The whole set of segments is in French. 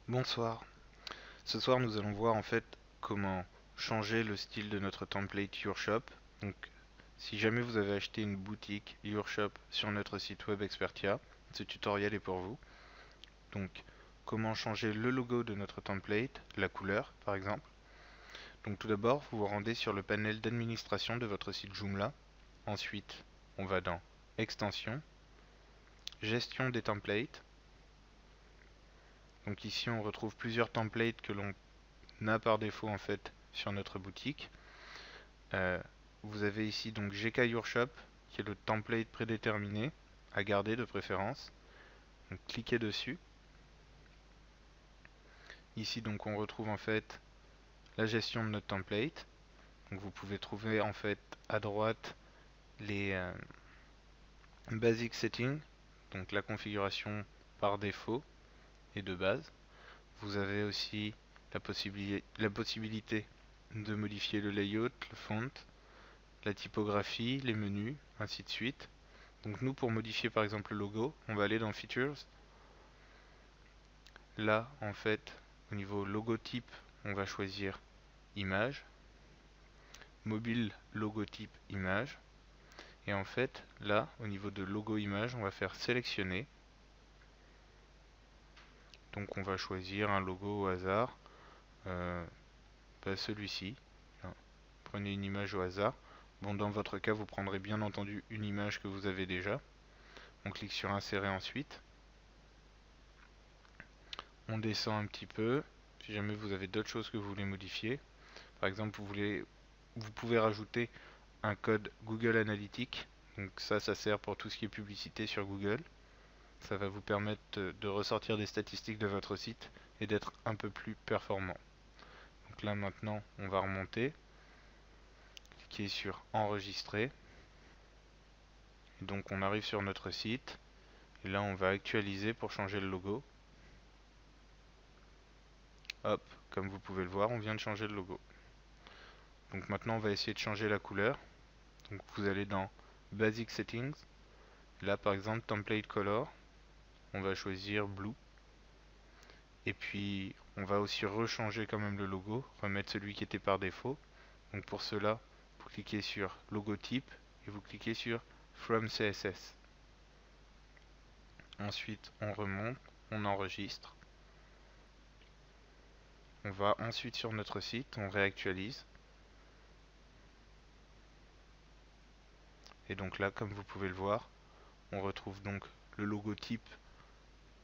Bonsoir. Ce soir, nous allons voir en fait comment changer le style de notre template YourShop. Donc, si jamais vous avez acheté une boutique YourShop sur notre site web Expertia, ce tutoriel est pour vous. Donc, comment changer le logo de notre template, la couleur par exemple. Donc, tout d'abord, vous vous rendez sur le panel d'administration de votre site Joomla. Ensuite, on va dans Extensions, Gestion des templates. Donc ici, on retrouve plusieurs templates que l'on a par défaut en fait sur notre boutique. Euh, Vous avez ici donc GK YourShop qui est le template prédéterminé à garder de préférence. Donc cliquez dessus. Ici donc on retrouve en fait la gestion de notre template. Donc vous pouvez trouver en fait à droite les basic settings, donc la configuration par défaut et de base. Vous avez aussi la possibilité de modifier le layout, le font, la typographie, les menus, ainsi de suite. Donc nous, pour modifier par exemple le logo, on va aller dans Features. Là, en fait, au niveau logotype, on va choisir Image, Mobile logotype image. Et en fait, là, au niveau de logo image, on va faire Sélectionner. Donc on va choisir un logo au hasard, celui-ci. Prenez une image au hasard. Bon, dans votre cas, vous prendrez bien entendu une image que vous avez déjà. On clique sur Insérer ensuite. On descend un petit peu. Si jamais vous avez d'autres choses que vous voulez modifier, par exemple, vous pouvez rajouter un code Google Analytics. Donc ça sert pour tout ce qui est publicité sur Google. Ça va vous permettre de ressortir des statistiques de votre site et d'être un peu plus performant. Donc là maintenant, on va remonter. Cliquez sur Enregistrer. Et donc on arrive sur notre site. Et là, on va actualiser pour changer le logo. Hop, comme vous pouvez le voir, on vient de changer le logo. Donc maintenant, on va essayer de changer la couleur. Donc vous allez dans Basic Settings. Là, par exemple, Template Color. On va choisir Blue. Et puis, on va aussi rechanger quand même le logo, remettre celui qui était par défaut. Donc pour cela, vous cliquez sur Logotype et vous cliquez sur From CSS. Ensuite, on remonte, on enregistre. On va ensuite sur notre site, on réactualise. Et donc là, comme vous pouvez le voir, on retrouve donc le logotype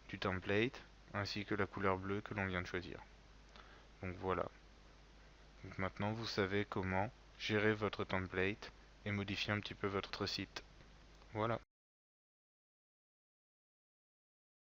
du template ainsi que la couleur bleue que l'on vient de choisir. Donc voilà. Donc maintenant, vous savez comment gérer votre template et modifier un petit peu votre site. Voilà.